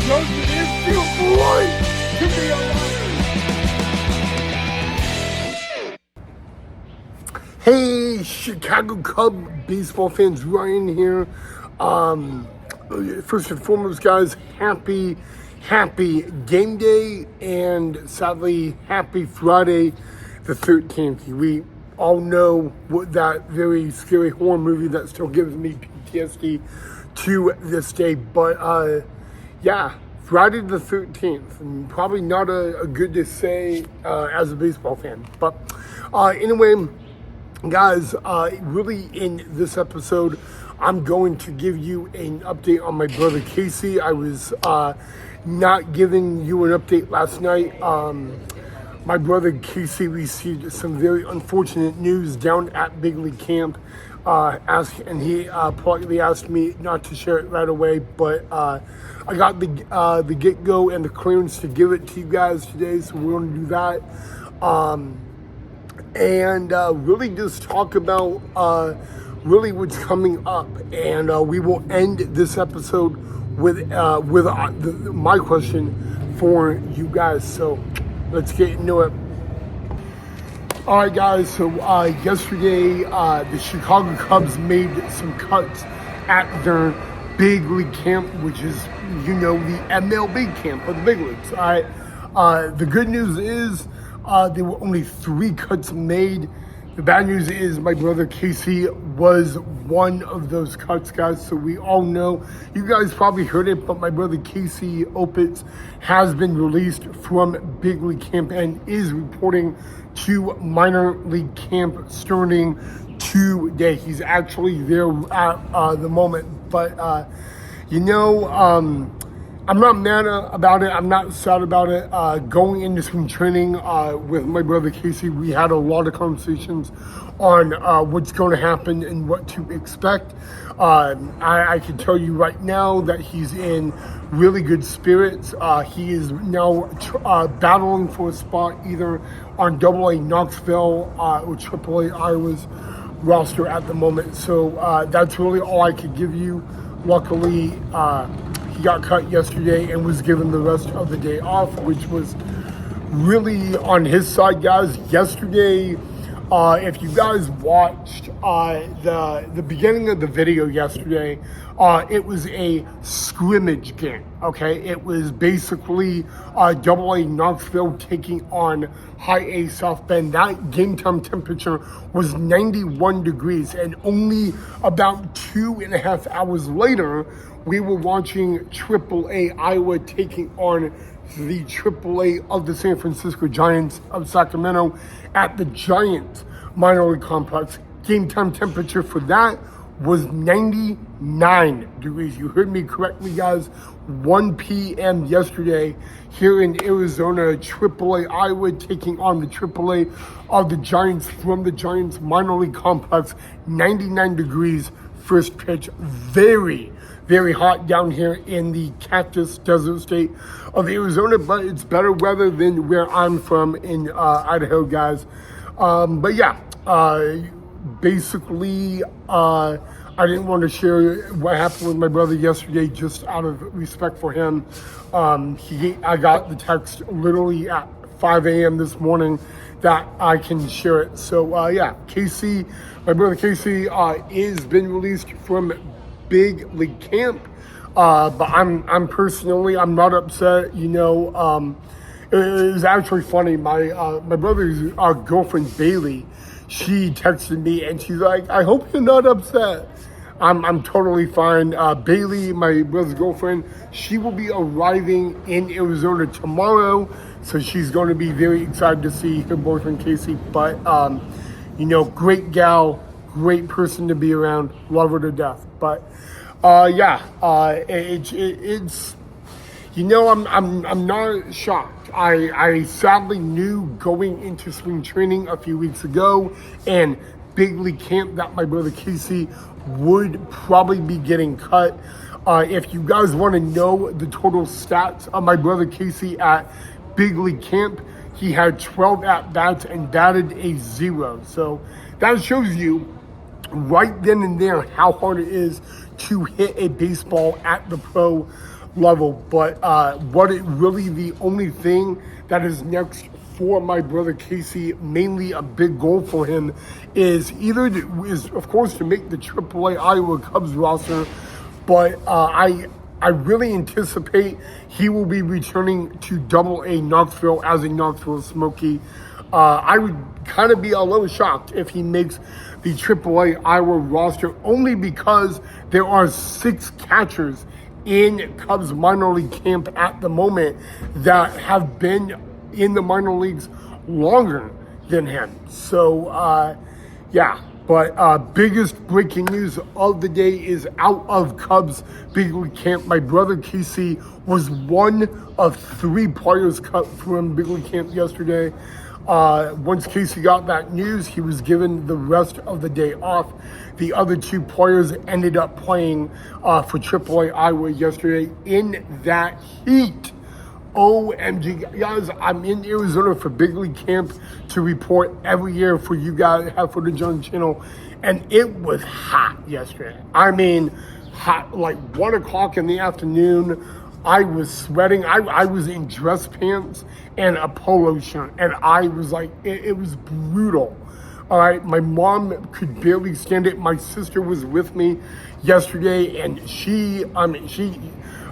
Johnson is beautiful light to be alive. Hey, Chicago Cub baseball fans, Ryan here. First and foremost, guys, happy game day, and sadly, happy Friday the 13th. We all know what that very scary horror movie that still gives me PTSD to this day. But yeah, Friday the 13th, and probably not a good to say as a baseball fan. But anyway, guys, really in this episode, I'm going to give you an update on my brother Casey. I was not giving you an update last night. My brother Casey received some very unfortunate news down at Big League Camp, and he politely asked me not to share it right away, but I got the get-go and the clearance to give it to you guys today, so we're going to do that. And really just talk about really what's coming up, and we will end this episode with my question for you guys. So let's get into it. All right, guys. So yesterday, the Chicago Cubs made some cuts at their Big League Camp, which is, the MLB camp of the big leagues. All right. The good news is there were only 3 cuts made. The bad news is my brother Casey was one of those cuts, guys. So we all know, you guys probably heard it, but my brother Casey Opitz has been released from Big League Camp and is reporting to minor league camp starting today. He's actually there at the moment, but I'm not mad about it. I'm not sad about it. Going into spring training with my brother Casey, we had a lot of conversations on what's going to happen and what to expect. I can tell you right now that he's in really good spirits. He is now battling for a spot either on AA Knoxville or AAA Iowa's roster at the moment. So that's really all I could give you. Luckily, he got cut yesterday and was given the rest of the day off, which was really on his side, guys. Yesterday, if you guys watched the beginning of the video yesterday, it was a scrimmage game, okay? It was basically AA Knoxville taking on High A South Bend. That game time temperature was 91 degrees, and only about 2.5 hours later, we were watching AAA Iowa taking on the AAA of the San Francisco Giants of Sacramento at the Giants minor league complex. Game time temperature for that was 99 degrees. You heard me correctly, guys. 1 p.m. yesterday here in Arizona, AAA Iowa taking on the AAA of the Giants from the Giants minor league complex. 99 degrees, first pitch. Very hot down here in the Cactus Desert State of Arizona, but it's better weather than where I'm from in Idaho, guys. But yeah, basically, I didn't want to share what happened with my brother yesterday just out of respect for him. I got the text literally at 5 a.m. this morning that I can share it. So yeah, Casey, my brother Casey, is been released from Big League Camp, but I'm personally, I'm not upset. It was actually funny. My brother's girlfriend Bailey, she texted me and she's like, "I hope you're not upset." I'm totally fine. Bailey, my brother's girlfriend, she will be arriving in Arizona tomorrow, so she's going to be very excited to see her boyfriend Casey. But great gal, great person to be around, love her to death. But it's I'm not shocked. I sadly knew going into spring training a few weeks ago and Big League Camp that my brother Casey would probably be getting cut. If you guys want to know the total stats of my brother Casey at Big League Camp, he had 12 at-bats and batted a 0. So that shows you right then and there how hard it is to hit a baseball at the pro level. But the only thing that is next for my brother Casey, mainly a big goal for him, is of course to make the AAA Iowa Cubs roster. But I really anticipate he will be returning to Double-A Knoxville as a Knoxville Smoky. I would kind of be a little shocked if he makes the AAA Iowa roster, only because there are 6 catchers in Cubs minor league camp at the moment that have been in the minor leagues longer than him. So, yeah. But biggest breaking news of the day is out of Cubs big league camp. My brother Casey was one of 3 players cut from big league camp yesterday. Once Casey got that news, he was given the rest of the day off. The other 2 players ended up playing for AAA Iowa yesterday in that heat. OMG, guys, I'm in Arizona for big league camp to report every year for you guys, have footage on the channel, and it was hot yesterday. I mean, hot, like 1 o'clock in the afternoon. I was sweating. I was in dress pants and a polo shirt, and I was like, it was brutal. All right, my mom could barely stand it. My sister was with me yesterday, and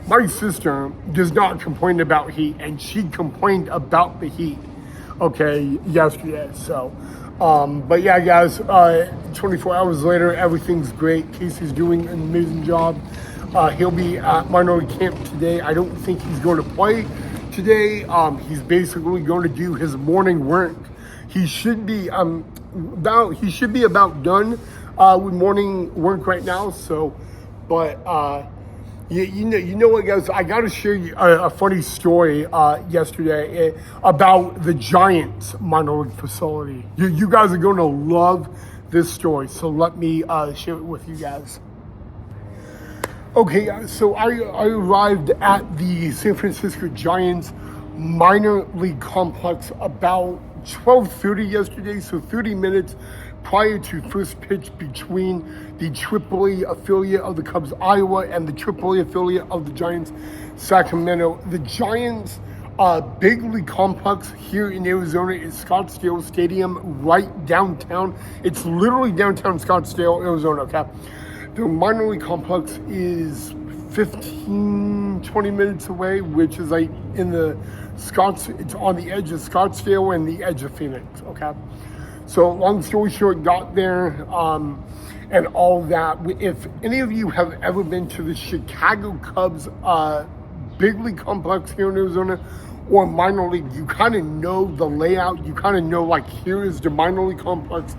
my sister does not complain about heat, and she complained about the heat, okay, yesterday. So, but yeah, guys, 24 hours later, everything's great. Casey's doing an amazing job. He'll be at minor league camp today. I don't think he's going to play today. He's basically going to do his morning work. He should be about done with morning work right now. So, but you know what, guys? I got to share you a funny story yesterday about the Giants minor league facility. You guys are going to love this story, so let me share it with you guys. Okay, so I arrived at the San Francisco Giants minor league complex about 12:30 yesterday, so 30 minutes prior to first pitch between the AAA affiliate of the Cubs, Iowa, and the AAA affiliate of the Giants, Sacramento. The Giants' big league complex here in Arizona is Scottsdale Stadium, right downtown. It's literally downtown Scottsdale, Arizona, okay? The minor league complex is 20 minutes away, which is like it's on the edge of Scottsdale and the edge of Phoenix, okay? So long story short, got there and all that. If any of you have ever been to the Chicago Cubs big league complex here in Arizona or minor league, you kind of know the layout. You kind of know, like, here is the minor league complex,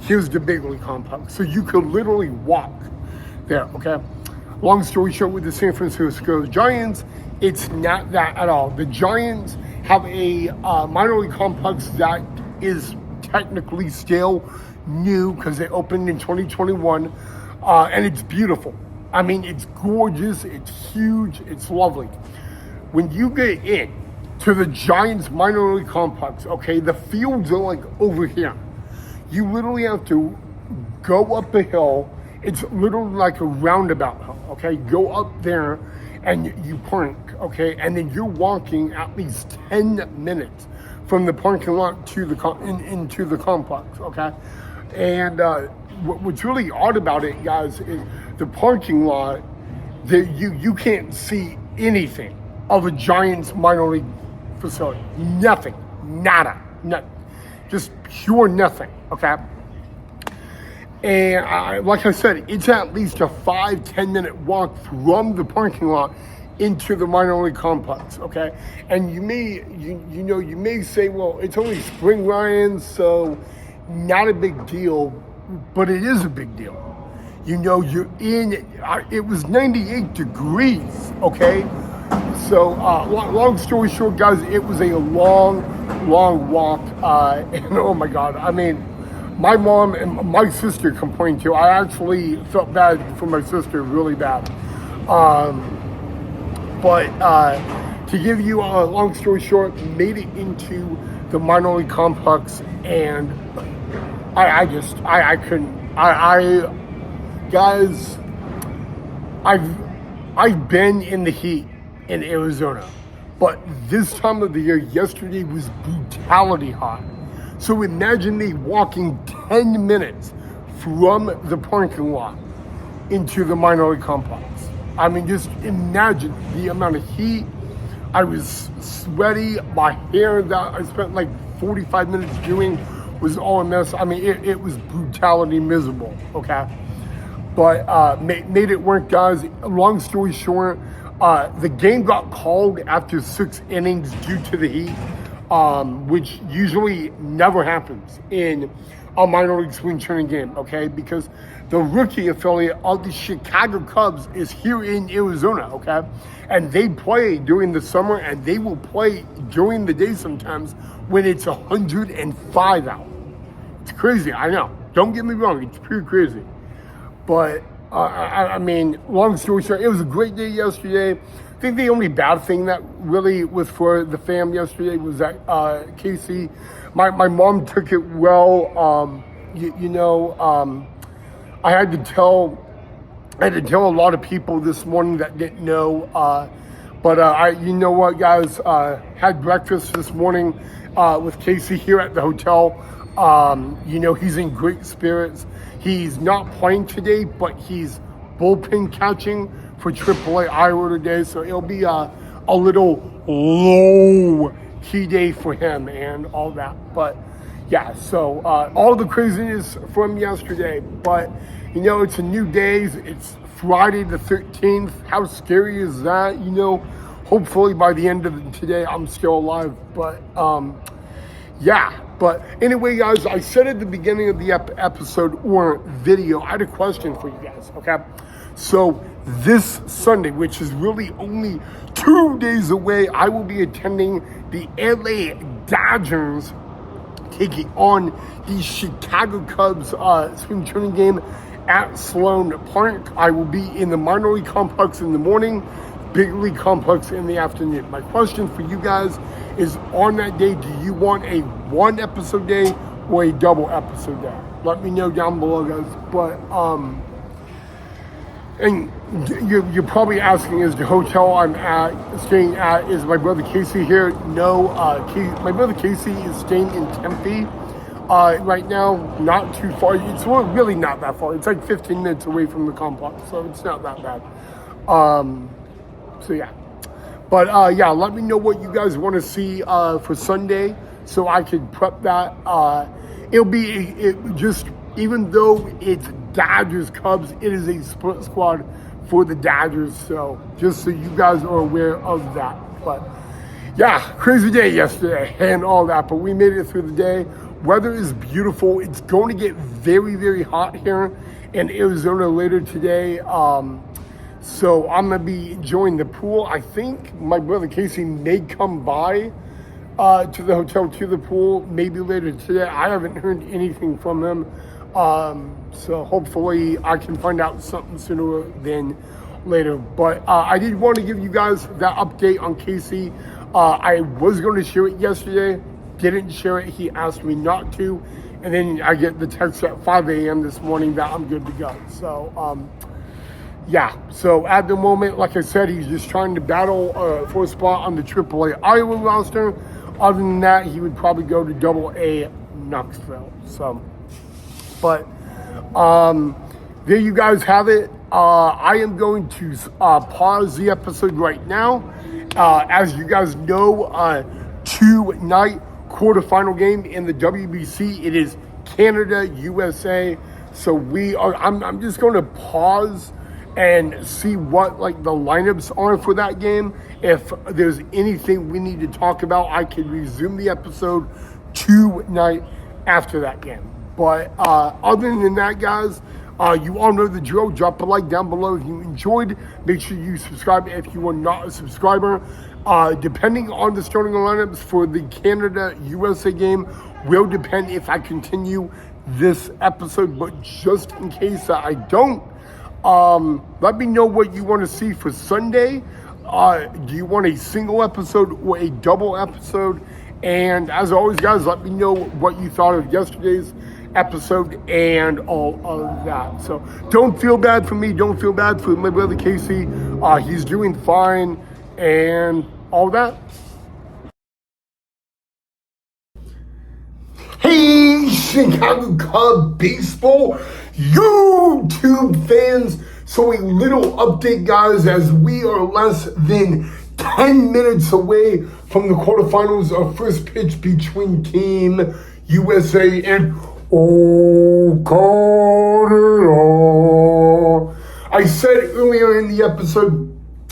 here's the big league complex. So you could literally walk there, okay? Long story short, with the San Francisco Giants, it's not that at all. The Giants have a minor league complex that is technically still new because they opened in 2021, and it's beautiful. I mean, it's gorgeous, it's huge, it's lovely. When you get in to the Giants minor league complex, okay, the fields are like over here. You literally have to go up a hill. It's literally like a roundabout hill, okay? Go up there and you park, okay? And then you're walking at least 10 minutes from the parking lot to into the complex, okay? And what's really odd about it, guys, is the parking lot, you can't see anything of a Giants minor league facility. Nothing, nada, nothing. Just pure nothing, okay? And like I said, it's at least a 5-10 minute walk from the parking lot into the minor league complex, okay? And you may say, well, it's only spring, Ryan, so not a big deal, but it is a big deal. You know, you're in, it was 98 degrees, okay? So long story short, guys, it was a long walk, and oh my God, I mean, my mom and my sister complained too. I actually felt bad for my sister, really bad. But to give you a long story short, made it into the minor league complex, and I couldn't. Guys, I've been in the heat in Arizona. But this time of the year, yesterday was brutality hot. So imagine me walking 10 minutes from the parking lot into the minor league complex. I mean, just imagine the amount of heat. I was sweaty. My hair that I spent like 45 minutes doing was all a mess. I mean, it was brutality miserable, okay? But made it work, guys. Long story short, the game got called after 6 innings due to the heat, which usually never happens in a minor league spring training game, okay? Because the rookie affiliate of the Chicago Cubs is here in Arizona, okay? And they play during the summer, and they will play during the day sometimes when it's 105 out. It's crazy, I know. Don't get me wrong, it's pretty crazy. But, I mean, long story short, it was a great day yesterday. I think the only bad thing that really was for the fam yesterday was that Casey, my mom took it well. I had to tell a lot of people this morning that didn't know. You know what, guys? Had breakfast this morning with Casey here at the hotel. He's in great spirits. He's not playing today, but he's bullpen catching for AAA Iowa today. So it'll be a little low key day for him and all that. But yeah, so all the craziness from yesterday. But, it's a new day. It's Friday the 13th. How scary is that? Hopefully by the end of today, I'm still alive. But, yeah. But anyway, guys, I said at the beginning of the episode or video, I had a question for you guys, okay? So this Sunday, which is really only 2 days away, I will be attending the LA Dodgers taking on the Chicago Cubs spring training game at Sloan Park. I will be in the minor league complex in the morning, big league complex in the afternoon. My question for you guys is, on that day, do you want a 1 episode day or a double episode day? Let me know down below, guys. But and you're probably asking, is the hotel I'm staying at, is my brother Casey here? No, my brother Casey is staying in Tempe right now, not too far. It's really not that far. It's like 15 minutes away from the complex, so it's not that bad. So yeah. But let me know what you guys want to see for Sunday so I could prep that. Even though it's Dodgers Cubs, it is a split squad for the Dodgers. So just so you guys are aware of that. But yeah, crazy day yesterday and all that. But we made it through the day. Weather is beautiful. It's going to get very, very hot here in Arizona later today. So I'm going to be enjoying the pool. I think my brother Casey may come by to the hotel, to the pool, maybe later today. I haven't heard anything from him. So hopefully I can find out something sooner than later. But I did want to give you guys that update on Casey. I was going to share it yesterday. Didn't share it. He asked me not to. And then I get the text at 5 a.m. this morning that I'm good to go. So, yeah, so at the moment, like I said, he's just trying to battle for a spot on the AAA Iowa roster. Other than that, he would probably go to AA Knoxville. So, but there you guys have it. I am going to pause the episode right now. As you guys know, tonight, quarterfinal game in the WBC. It is Canada, USA. So I'm just going to pause and see what the lineups are for that game. If there's anything we need to talk about, I can resume the episode tonight after that game. But other than that, guys, you all know the drill. Drop a like down below if you enjoyed. Make sure you subscribe if you are not a subscriber. Depending on the starting lineups for the Canada-USA game will depend if I continue this episode. But just in case that I don't, let me know what you want to see for Sunday. Do you want a single episode or a double episode? And as always, guys, let me know what you thought of yesterday's episode and all of that. So don't feel bad for me. Don't feel bad for my brother Casey. He's doing fine. and all that. Hey, Chicago Cub baseball YouTube fans. So a little update, guys, as we are less than 10 minutes away from the quarterfinals of first pitch between Team USA and Canada. I said earlier in the episode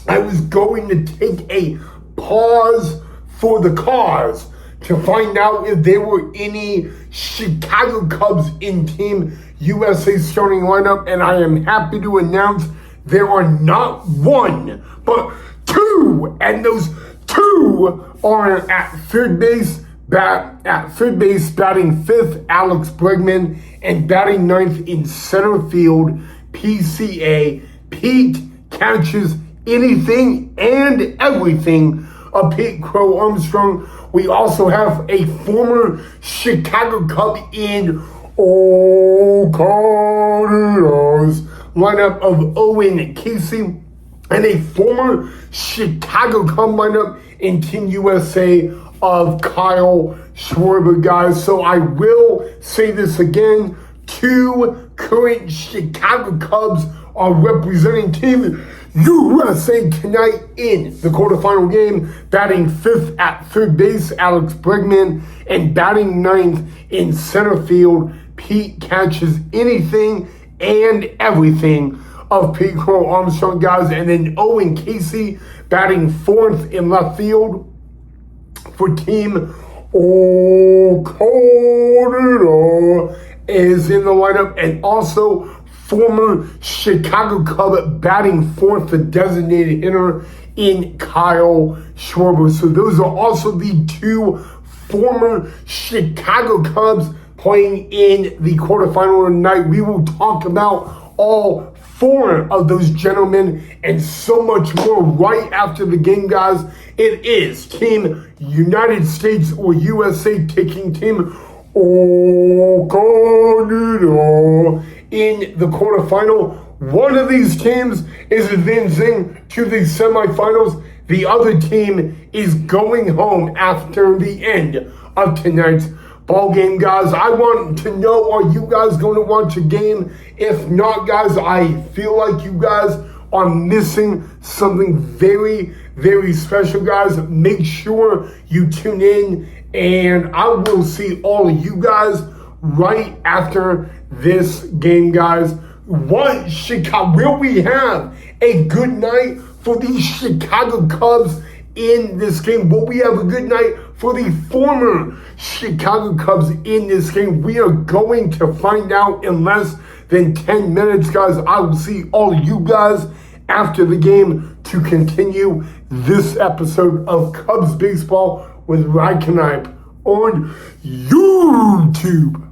I was going to take a pause for the cause to find out if there were any Chicago Cubs in Team USA starting lineup, and I am happy to announce there are not one, but two, and those two are at third base, batting fifth, Alex Bregman, and batting ninth in center field, PCA, Pete Catches Anything and Everything, Pete Crow Armstrong. We also have a former Chicago Cub in Canada's lineup of Owen Casey, and a former Chicago Cub lineup in Team USA of Kyle Schwarber, guys. So I will say this again, two current Chicago Cubs are representing Team USA tonight in the quarterfinal game, batting fifth at third base, Alex Bregman, and batting ninth in center field, Pete Catches Anything and Everything, of Pete Crow Armstrong, guys. And then Owen Casey batting fourth in left field for Team Canada is in the lineup, and also former Chicago Cub batting fourth, the designated hitter, in Kyle Schwarber. So those are also the two former Chicago Cubs playing in the quarterfinal tonight. We will talk about all four of those gentlemen and so much more right after the game, guys. It is Team United States or USA taking Team Canada in the quarterfinal. One of these teams is advancing to the semifinals. The other team is going home after the end of tonight's ball game, guys. I want to know, are you guys going to watch a game? If not, guys, I feel like you guys are missing something very, very special, guys. Make sure you tune in, and I will see all of you guys right after this game, guys. What Chicago, will we have a good night for the Chicago Cubs in this game? Will we have a good night for the former Chicago Cubs in this game? We are going to find out in less than 10 minutes, guys. I will see all of you guys after the game to continue this episode of Cubs Baseball with Ryan Knipe on YouTube.